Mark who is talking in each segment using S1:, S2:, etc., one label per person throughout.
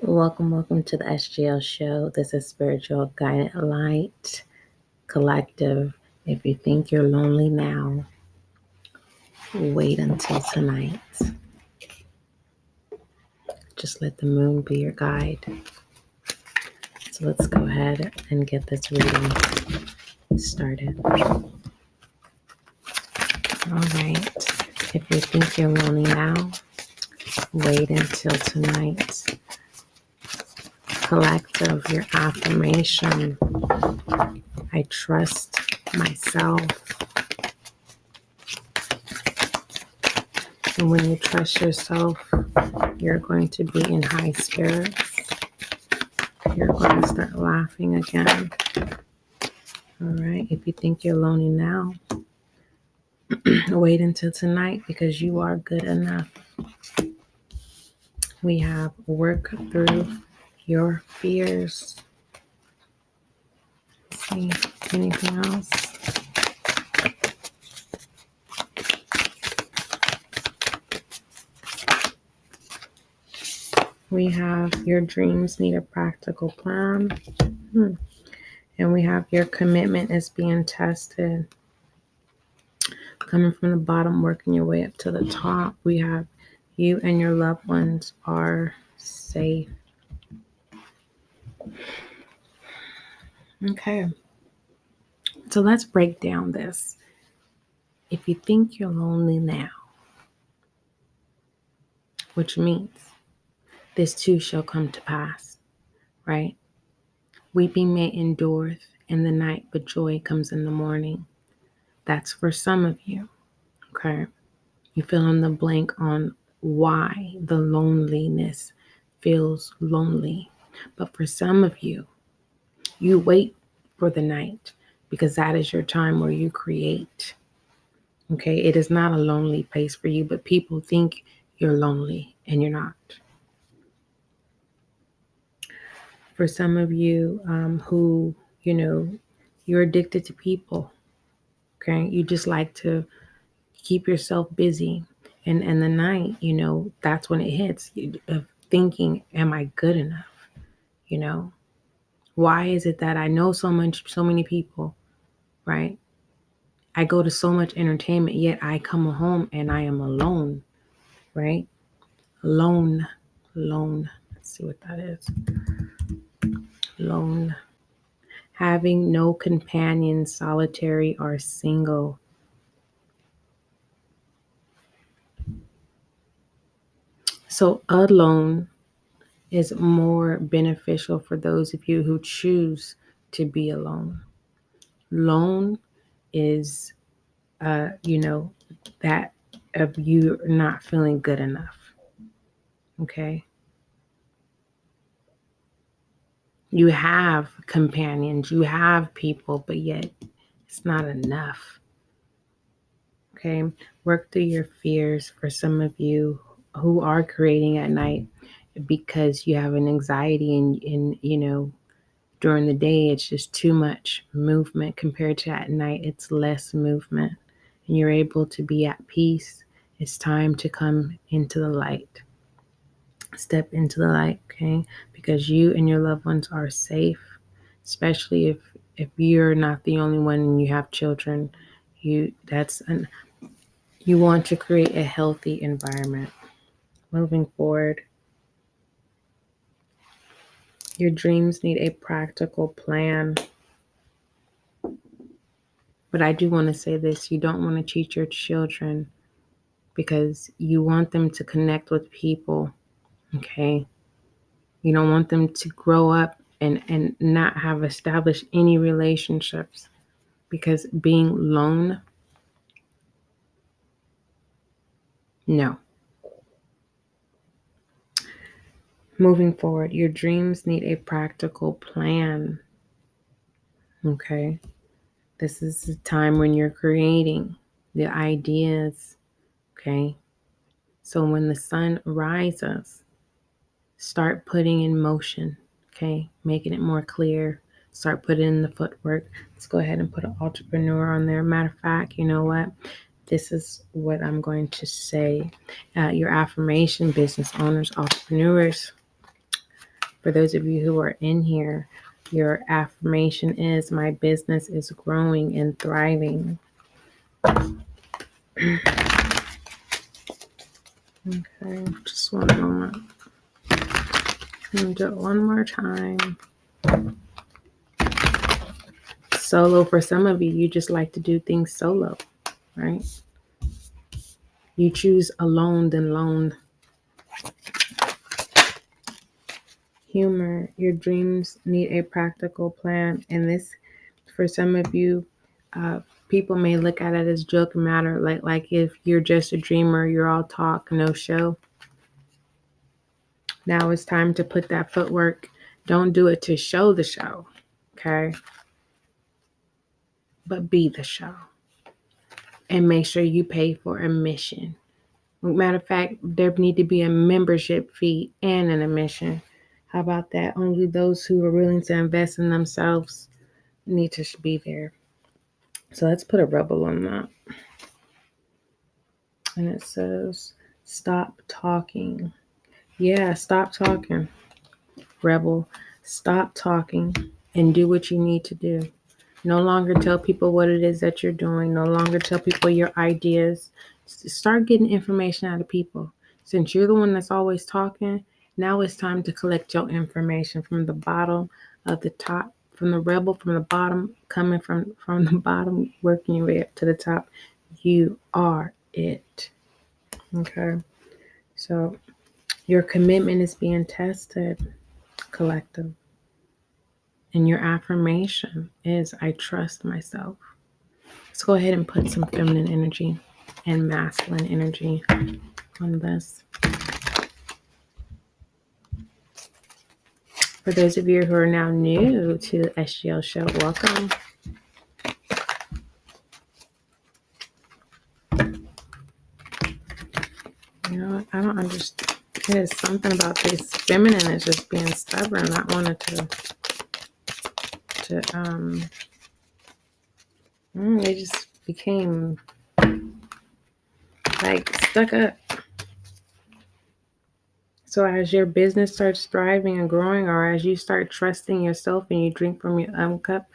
S1: Welcome to the SGL show. This is Spiritual Guided Light Collective. If you think you're lonely now, wait until tonight. Just let the moon be your guide. So let's go ahead and get this reading started. All right. If you think you're lonely now, wait until tonight. Collective, your affirmation. I trust myself. And when you trust yourself, you're going to be in high spirits. You're going to start laughing again. All right. If you think you're lonely now, wait until tonight because you are good enough. We have work through your fears. Let's see, anything else? We have your dreams need a practical plan. And we have your commitment is being tested. Coming from the bottom, working your way up to the top. We have you and your loved ones are safe. Okay. So let's break down this. If you think you're lonely now, which means this too shall come to pass, right? Weeping may endure in the night, but joy comes in the morning. That's for some of you, okay? You fill in the blank on why the loneliness feels lonely. But for some of you, you wait for the night because that is your time where you create. Okay, it is not a lonely place for you, but people think you're lonely and you're not. For some of you who, you're addicted to people, okay, you just like to keep yourself busy. And the night, that's when it hits of thinking, am I good enough? Why is it that I know so many people, right? I go to so much entertainment, yet I come home and I am alone, right? Alone. Let's see what that is. Alone. Having no companion, solitary or single. So alone is more beneficial for those of you who choose to be alone. Lone is, that of you not feeling good enough. Okay. You have companions, you have people, but yet it's not enough. Okay. Work through your fears for some of you who are creating at night because you have an anxiety and during the day it's just too much movement compared to at night it's less movement and you're able to be at peace. It's time to come into the light. Step into the light, okay? Because you and your loved ones are safe, especially if you're not the only one and you have children. You want to create a healthy environment. Moving forward, your dreams need a practical plan. But I do want to say this, you don't want to cheat your children because you want them to connect with people, okay? You don't want them to grow up and not have established any relationships because being lone, no. Moving forward, your dreams need a practical plan, okay? This is the time when you're creating the ideas, okay? So when the sun rises, start putting in motion, okay? Making it more clear. Start putting in the footwork. Let's go ahead and put an entrepreneur on there. Matter of fact, you know what? This is what I'm going to say. Your affirmation, business owners, entrepreneurs, For those of you who are in here, your affirmation is, my business is growing and thriving. Okay, just one moment. And do it one more time. Solo, for some of you, you just like to do things solo, right? You choose alone than lone. Humor, your dreams need a practical plan. And this, for some of you, people may look at it as joke matter, like if you're just a dreamer, you're all talk, no show. Now it's time to put that footwork. Don't do it to show the show, okay? But be the show. And make sure you pay for admission. Matter of fact, there need to be a membership fee and an admission. How about that? Only those who are willing to invest in themselves need to be there. So let's put a rebel on that. And it says, stop talking. Yeah, stop talking. Rebel, stop talking and do what you need to do. No longer tell people what it is that you're doing. No longer tell people your ideas. Start getting information out of people. Since you're the one that's always talking, now it's time to collect your information from the bottom of the top, from the rebel, from the bottom, coming from the bottom, working your way up to the top. You are it. Okay. So your commitment is being tested, collective. And your affirmation is, I trust myself. Let's go ahead and put some feminine energy and masculine energy on this. For those of you who are now new to the SGL show, welcome. You know what? I don't understand. There's something about this feminine is just being stubborn. I wanted they just became like stuck up. So as your business starts thriving and growing, or as you start trusting yourself and you drink from your cup,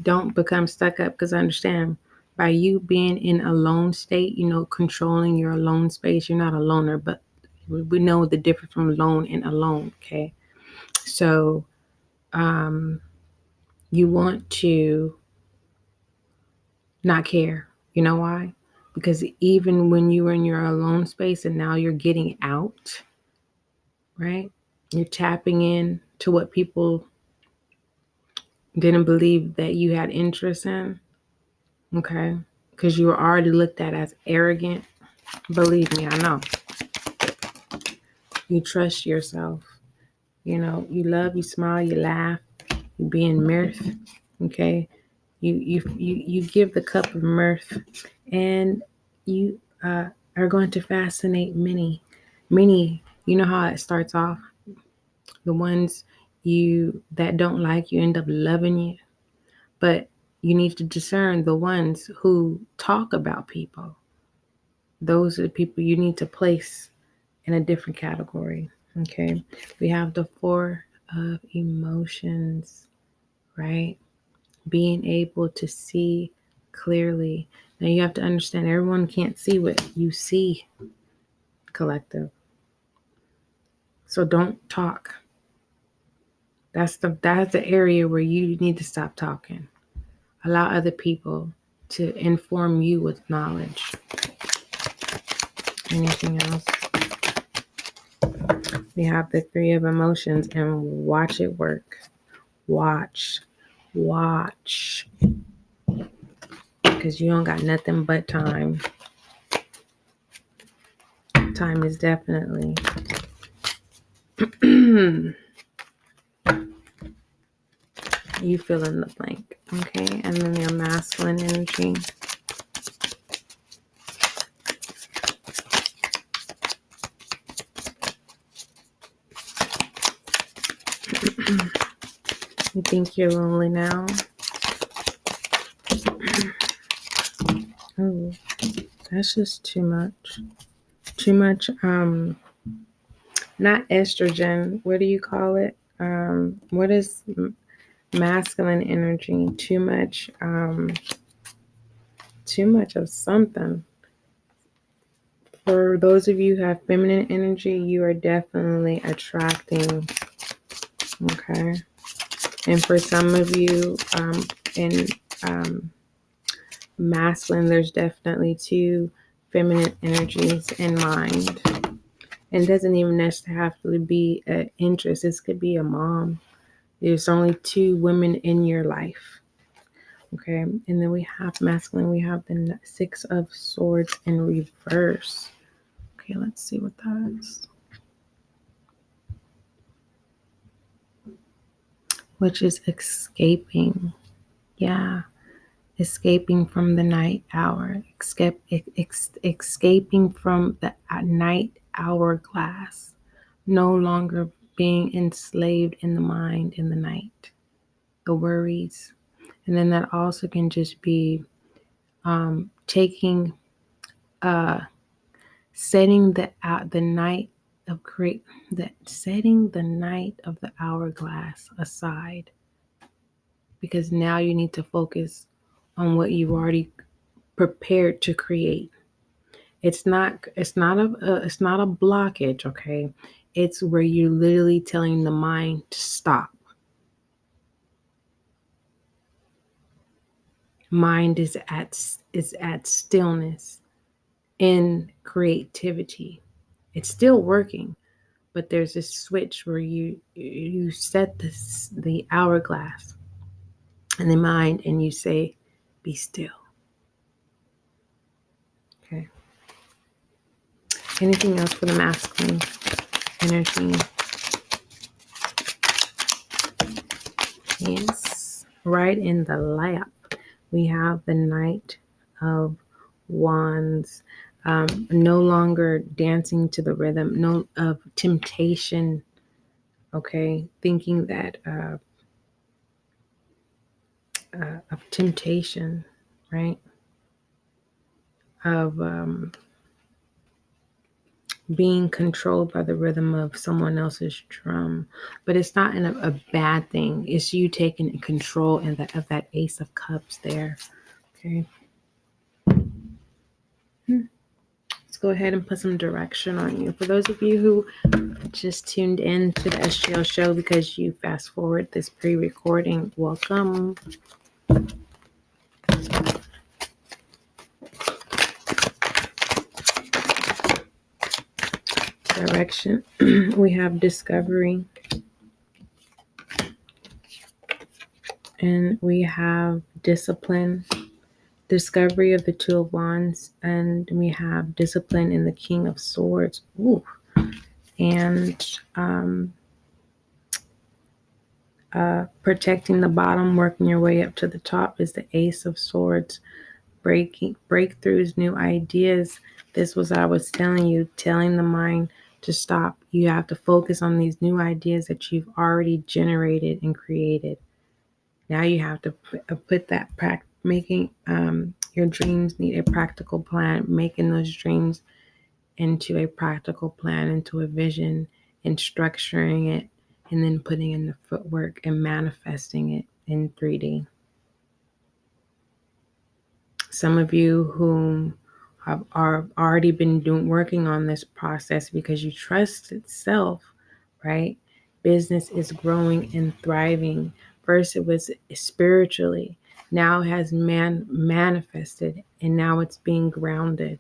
S1: don't become stuck up. Because understand, by you being in a alone state, controlling your alone space, you're not a loner, but we know the difference from alone and alone, okay? So you want to not care. You know why? Because even when you were in your alone space and now you're getting out, right? You're tapping in to what people didn't believe that you had interest in, okay? Because you were already looked at as arrogant. Believe me, I know. You trust yourself. You love, you smile, you laugh, you be in mirth, okay? You give the cup of mirth, and you are going to fascinate many. You know how it starts off? The ones that don't like you end up loving you. But you need to discern the ones who talk about people. Those are the people you need to place in a different category. Okay. We have the 4 of emotions, right? Being able to see clearly. Now you have to understand, everyone can't see what you see, collective. So don't talk. That's the area where you need to stop talking. Allow other people to inform you with knowledge. Anything else? We have the 3 of emotions, and watch it work. Watch. Because you don't got nothing but time. Time is definitely you fill in the blank. Okay. And then your masculine energy. You think you're lonely now? Oh, that's just too much. Too much, not estrogen. What do you call it? What is masculine energy? Too much of something. For those of you who have feminine energy, you are definitely attracting. Okay. And for some of you in masculine, there's definitely two feminine energies in mind. And it doesn't even necessarily have to be an interest. This could be a mom. There's only two women in your life. Okay. And then we have masculine. We have the Six of Swords in reverse. Okay, let's see what that is. Which is escaping. Yeah. Escaping from the night hour. Escaping from the night hourglass. No longer being enslaved in the mind in the night. The worries. And then that also can just be taking setting the night of setting the night of the hourglass aside, because now you need to focus on what you've already prepared to create. It's not a blockage, okay? It's where you're literally telling the mind to stop. Mind is at stillness in creativity. It's still working, but there's this switch where you set the hourglass in the mind and you say, be still. Okay. Anything else for the masculine energy? Yes. Right in the lap, we have the Knight of Wands. No longer dancing to the rhythm, of temptation. Okay, thinking that of temptation, right? Of being controlled by the rhythm of someone else's drum. But it's not a bad thing. It's you taking control of that Ace of Cups there. Okay. Let's go ahead and put some direction on you. For those of you who just tuned in to the SGL show because you fast forward this pre-recording, welcome. Direction. We have discovery. And we have discipline. Discovery of the Two of Wands. And we have discipline in the King of Swords. Ooh. And protecting the bottom, working your way up to the top is the Ace of Swords. Breakthroughs, new ideas. This was I was telling you, telling the mind to stop. You have to focus on these new ideas that you've already generated and created. Now you have to put that making your dreams need a practical plan, making those dreams into a practical plan, into a vision, and structuring it, and then putting in the footwork and manifesting it in 3D. Some of you who have already been working on this process because you trust itself, right? Business is growing and thriving. First, it was spiritually. Now it has manifested, and now it's being grounded.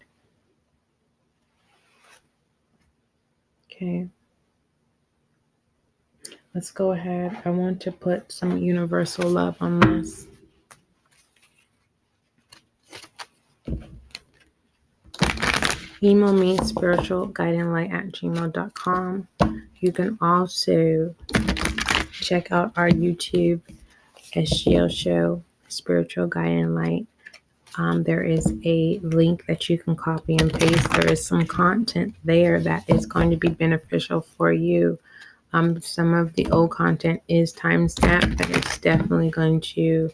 S1: Okay. Let's go ahead. I want to put some universal love on this. Email me spiritualguidinglight@gmail.com. You can also check out our YouTube SGL show, Spiritual Guiding Light. There is a link that you can copy and paste. There is some content there that is going to be beneficial for you. Some of the old content is timestamped, but it's definitely going to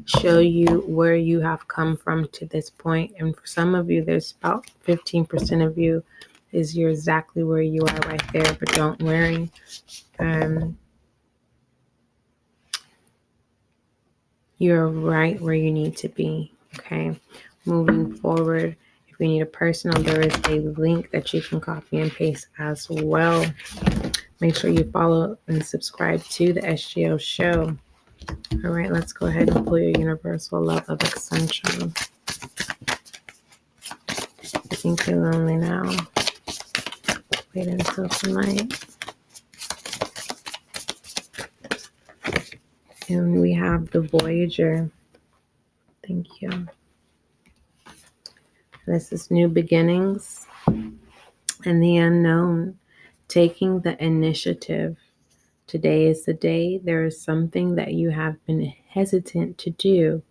S1: show you where you have come from to this point. And for some of you, there's about 15% of you you're exactly where you are right there, but don't worry. You're right where you need to be. Okay. Moving forward, if you need a personal, there is a link that you can copy and paste as well. Make sure you follow and subscribe to the SGO show. All right, let's go ahead and pull your universal love of ascension. I think you're lonely now. Wait until tonight. And we have the Voyager. Thank you. This is new beginnings and the unknown. Taking the initiative. Today is the day. There is something that you have been hesitant to do,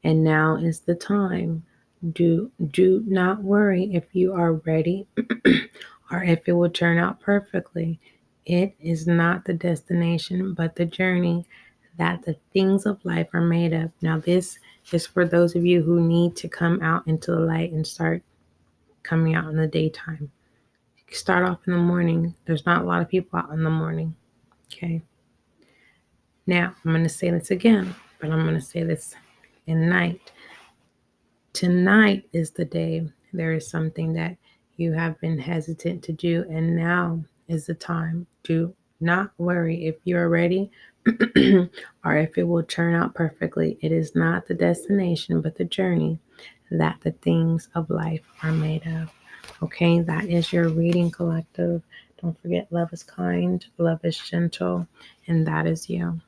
S1: and now is the time. Do not worry if you are ready or if it will turn out perfectly. It is not the destination, but the journey that the things of life are made of. Now, this is for those of you who need to come out into the light and start coming out in the daytime. You start off in the morning. There's not a lot of people out in the morning. Okay. Now, I'm going to say this again, but I'm going to say this in night. Tonight is the day. There is something that you have been hesitant to do, and now is the time. Do not worry if you're ready or if it will turn out perfectly. It is not the destination, but the journey that the things of life are made of. Okay, that is your reading, collective. Don't forget, love is kind, love is gentle, and that is you.